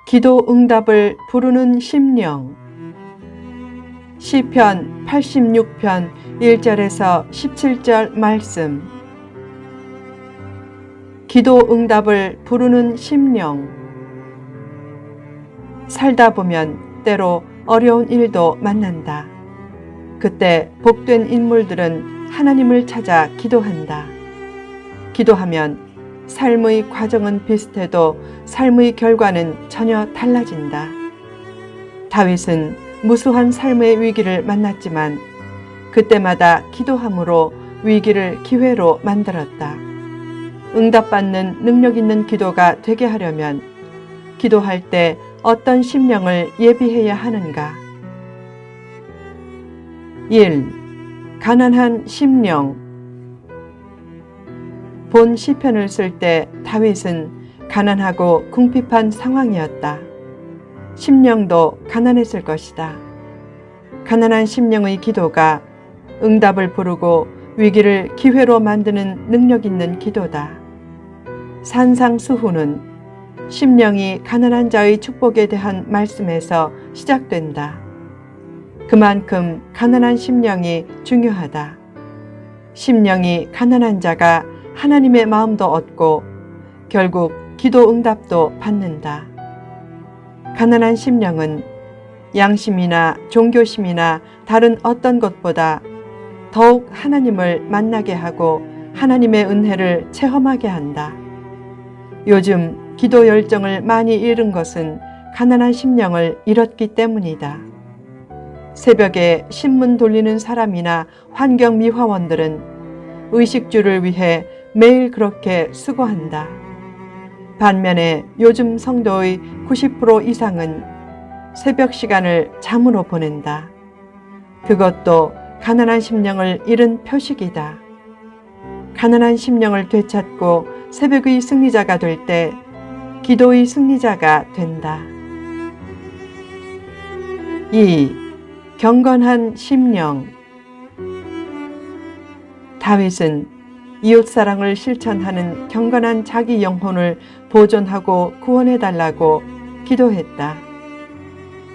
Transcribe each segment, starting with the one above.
기도 응답을 부르는 심령. 시편 86편 1절에서 17절 말씀. 기도 응답을 부르는 심령. 살다 보면 때로 어려운 일도 만난다. 그때 복된 인물들은 하나님을 찾아 기도한다. 기도하면 삶의 과정은 비슷해도 삶의 결과는 전혀 달라진다. 다윗은 무수한 삶의 위기를 만났지만 그때마다 기도함으로 위기를 기회로 만들었다. 응답받는 능력 있는 기도가 되게 하려면 기도할 때 어떤 심령을 예비해야 하는가? 1. 가난한 심령. 본 시편을 쓸 때 다윗은 가난하고 궁핍한 상황이었다. 심령도 가난했을 것이다. 가난한 심령의 기도가 응답을 부르고 위기를 기회로 만드는 능력 있는 기도다. 산상수훈은 심령이 가난한 자의 축복에 대한 말씀에서 시작된다. 그만큼 가난한 심령이 중요하다. 심령이 가난한 자가 하나님의 마음도 얻고 결국 기도 응답도 받는다. 가난한 심령은 양심이나 종교심이나 다른 어떤 것보다 더욱 하나님을 만나게 하고 하나님의 은혜를 체험하게 한다. 요즘 기도 열정을 많이 잃은 것은 가난한 심령을 잃었기 때문이다. 새벽에 신문 돌리는 사람이나 환경미화원들은 의식주를 위해 매일 그렇게 수고한다. 반면에 요즘 성도의 90% 이상은 새벽 시간을 잠으로 보낸다. 그것도 가난한 심령을 잃은 표식이다. 가난한 심령을 되찾고 새벽의 승리자가 될 때 기도의 승리자가 된다. 2. 경건한 심령. 다윗은 이웃사랑을 실천하는 경건한 자기 영혼을 보존하고 구원해달라고 기도했다.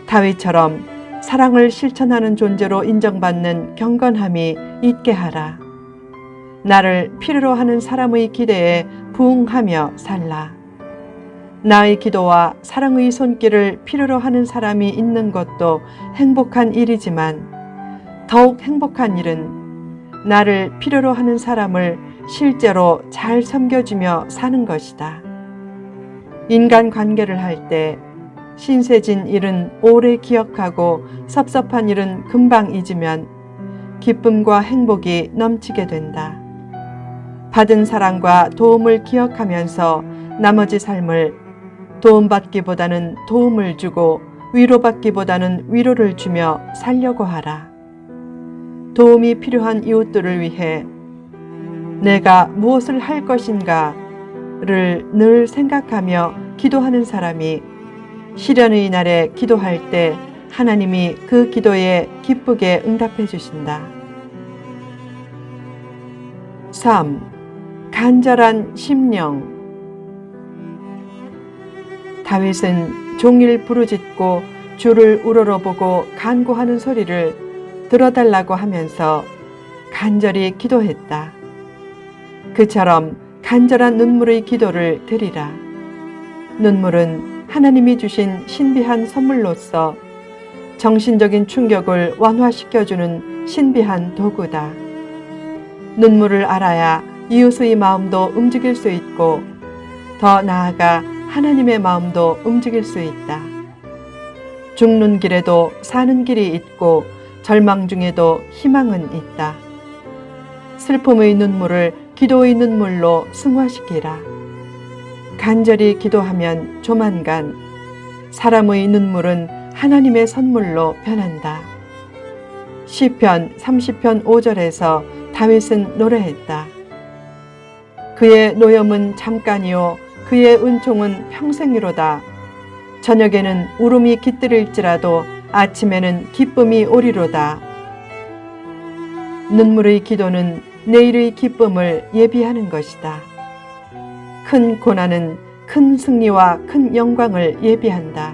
다윗처럼 사랑을 실천하는 존재로 인정받는 경건함이 있게 하라. 나를 필요로 하는 사람의 기대에 부응하며 살라. 나의 기도와 사랑의 손길을 필요로 하는 사람이 있는 것도 행복한 일이지만 더욱 행복한 일은 나를 필요로 하는 사람을 실제로 잘 섬겨주며 사는 것이다. 인간관계를 할 때 신세진 일은 오래 기억하고 섭섭한 일은 금방 잊으면 기쁨과 행복이 넘치게 된다. 받은 사랑과 도움을 기억하면서 나머지 삶을 도움받기보다는 도움을 주고 위로받기보다는 위로를 주며 살려고 하라. 도움이 필요한 이웃들을 위해 내가 무엇을 할 것인가를 늘 생각하며 기도하는 사람이 시련의 날에 기도할 때 하나님이 그 기도에 기쁘게 응답해 주신다. 3. 간절한 심령. 다윗은 종일 부르짖고 주를 우러러보고 간구하는 소리를 들어달라고 하면서 간절히 기도했다. 그처럼 간절한 눈물의 기도를 드리라. 눈물은 하나님이 주신 신비한 선물로서 정신적인 충격을 완화시켜주는 신비한 도구다. 눈물을 알아야 이웃의 마음도 움직일 수 있고 더 나아가 하나님의 마음도 움직일 수 있다. 죽는 길에도 사는 길이 있고 절망 중에도 희망은 있다. 슬픔의 눈물을 기도의 눈물로 승화시키라. 간절히 기도하면 조만간 사람의 눈물은 하나님의 선물로 변한다. 시편 30편 5절에서 다윗은 노래했다. 그의 노염은 잠깐이요 그의 은총은 평생이로다. 저녁에는 울음이 깃들일지라도 아침에는 기쁨이 오리로다. 눈물의 기도는 내일의 기쁨을 예비하는 것이다. 큰 고난은 큰 승리와 큰 영광을 예비한다.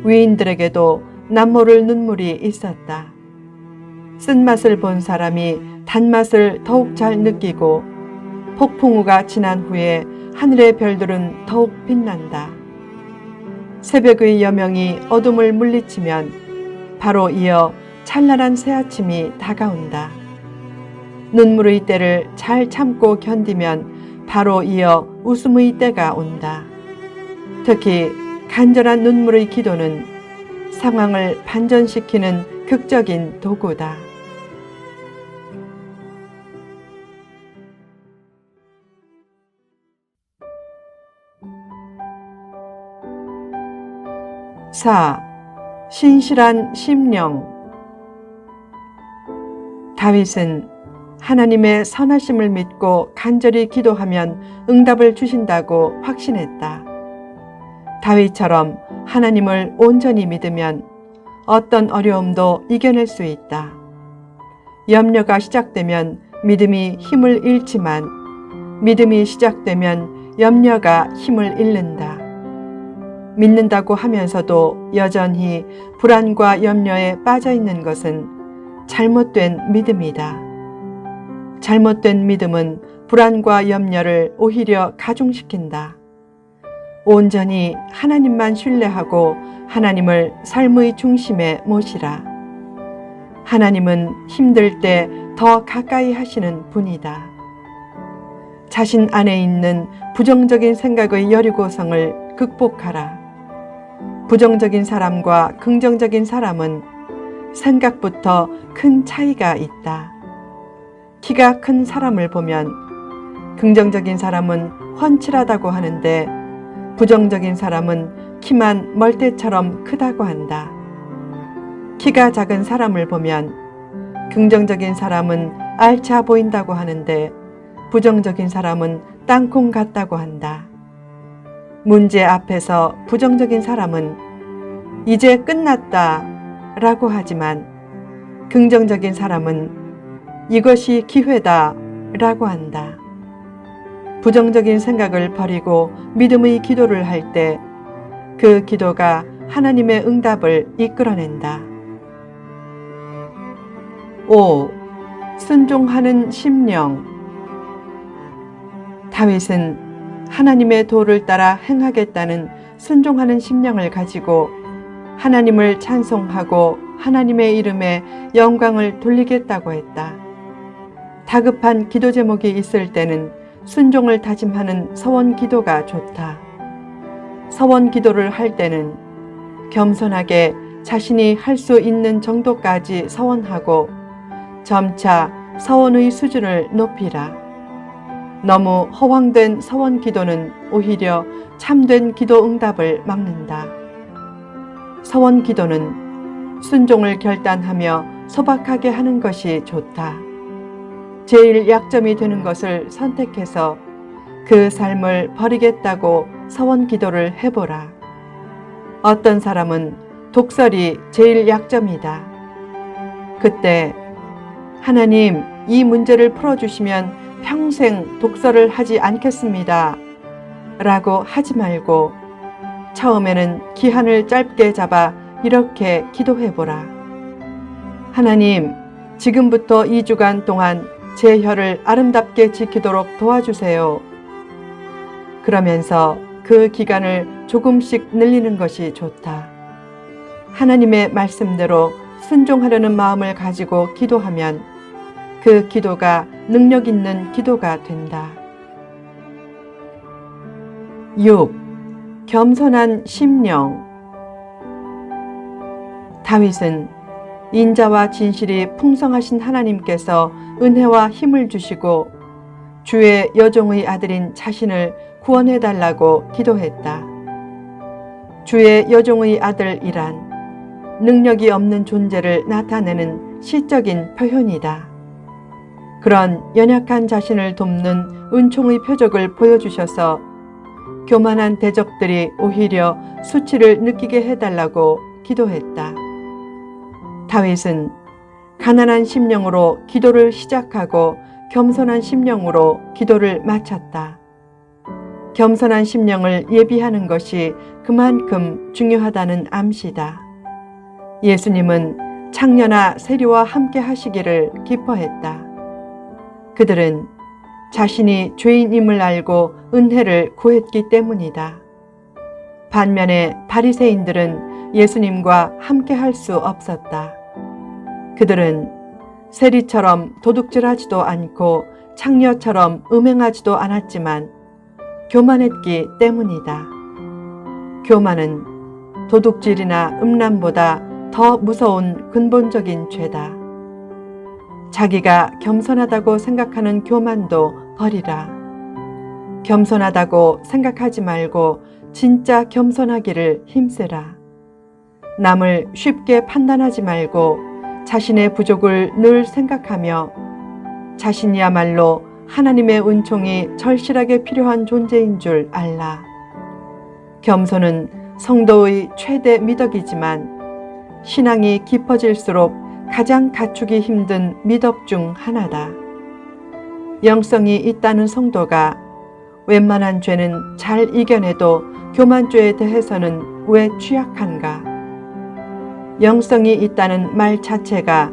위인들에게도 남모를 눈물이 있었다. 쓴맛을 본 사람이 단맛을 더욱 잘 느끼고 폭풍우가 지난 후에 하늘의 별들은 더욱 빛난다. 새벽의 여명이 어둠을 물리치면 바로 이어 찬란한 새아침이 다가온다. 눈물의 때를 잘 참고 견디면 바로 이어 웃음의 때가 온다. 특히 간절한 눈물의 기도는 상황을 반전시키는 극적인 도구다. 사. 신실한 심령. 다윗은 하나님의 선하심을 믿고 간절히 기도하면 응답을 주신다고 확신했다. 다윗처럼 하나님을 온전히 믿으면 어떤 어려움도 이겨낼 수 있다. 염려가 시작되면 믿음이 힘을 잃지만 믿음이 시작되면 염려가 힘을 잃는다. 믿는다고 하면서도 여전히 불안과 염려에 빠져 있는 것은 잘못된 믿음이다. 잘못된 믿음은 불안과 염려를 오히려 가중시킨다. 온전히 하나님만 신뢰하고 하나님을 삶의 중심에 모시라. 하나님은 힘들 때 더 가까이 하시는 분이다. 자신 안에 있는 부정적인 생각의 여리고성을 극복하라. 부정적인 사람과 긍정적인 사람은 생각부터 큰 차이가 있다. 키가 큰 사람을 보면 긍정적인 사람은 훤칠하다고 하는데 부정적인 사람은 키만 멀대처럼 크다고 한다. 키가 작은 사람을 보면 긍정적인 사람은 알차 보인다고 하는데 부정적인 사람은 땅콩 같다고 한다. 문제 앞에서 부정적인 사람은 이제 끝났다 라고 하지만 긍정적인 사람은 이것이 기회다 라고 한다. 부정적인 생각을 버리고 믿음의 기도를 할 때 그 기도가 하나님의 응답을 이끌어낸다. 5. 순종하는 심령. 다윗은 하나님의 도를 따라 행하겠다는 순종하는 심령을 가지고 하나님을 찬송하고 하나님의 이름에 영광을 돌리겠다고 했다. 다급한 기도 제목이 있을 때는 순종을 다짐하는 서원 기도가 좋다. 서원 기도를 할 때는 겸손하게 자신이 할 수 있는 정도까지 서원하고 점차 서원의 수준을 높이라. 너무 허황된 서원 기도는 오히려 참된 기도 응답을 막는다. 서원 기도는 순종을 결단하며 소박하게 하는 것이 좋다. 제일 약점이 되는 것을 선택해서 그 삶을 버리겠다고 서원 기도를 해보라. 어떤 사람은 독설이 제일 약점이다. 그때 하나님, 이 문제를 풀어주시면 평생 독설을 하지 않겠습니다 라고 하지 말고 처음에는 기한을 짧게 잡아 이렇게 기도해보라. 하나님, 지금부터 2주간 동안 제 혀를 아름답게 지키도록 도와주세요. 그러면서 그 기간을 조금씩 늘리는 것이 좋다. 하나님의 말씀대로 순종하려는 마음을 가지고 기도하면 그 기도가 능력 있는 기도가 된다. 6. 겸손한 심령. 다윗은 인자와 진실이 풍성하신 하나님께서 은혜와 힘을 주시고 주의 여종의 아들인 자신을 구원해달라고 기도했다. 주의 여종의 아들이란 능력이 없는 존재를 나타내는 시적인 표현이다. 그런 연약한 자신을 돕는 은총의 표적을 보여주셔서 교만한 대적들이 오히려 수치를 느끼게 해달라고 기도했다. 다윗은 가난한 심령으로 기도를 시작하고 겸손한 심령으로 기도를 마쳤다. 겸손한 심령을 예비하는 것이 그만큼 중요하다는 암시다. 예수님은 창녀나 세리와 함께 하시기를 기뻐했다. 그들은 자신이 죄인임을 알고 은혜를 구했기 때문이다. 반면에 바리새인들은 예수님과 함께 할 수 없었다. 그들은 세리처럼 도둑질하지도 않고 창녀처럼 음행하지도 않았지만 교만했기 때문이다. 교만은 도둑질이나 음란보다 더 무서운 근본적인 죄다. 자기가 겸손하다고 생각하는 교만도 버리라. 겸손하다고 생각하지 말고 진짜 겸손하기를 힘쓰라. 남을 쉽게 판단하지 말고 자신의 부족을 늘 생각하며 자신이야말로 하나님의 은총이 절실하게 필요한 존재인 줄 알라. 겸손은 성도의 최대 미덕이지만 신앙이 깊어질수록 가장 갖추기 힘든 미덕 중 하나다. 영성이 있다는 성도가 웬만한 죄는 잘 이겨내도 교만죄에 대해서는 왜 취약한가? 영성이 있다는 말 자체가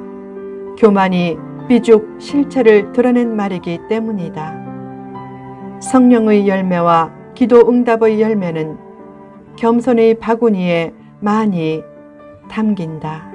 교만이 비죽 실체를 드러낸 말이기 때문이다. 성령의 열매와 기도 응답의 열매는 겸손의 바구니에 많이 담긴다.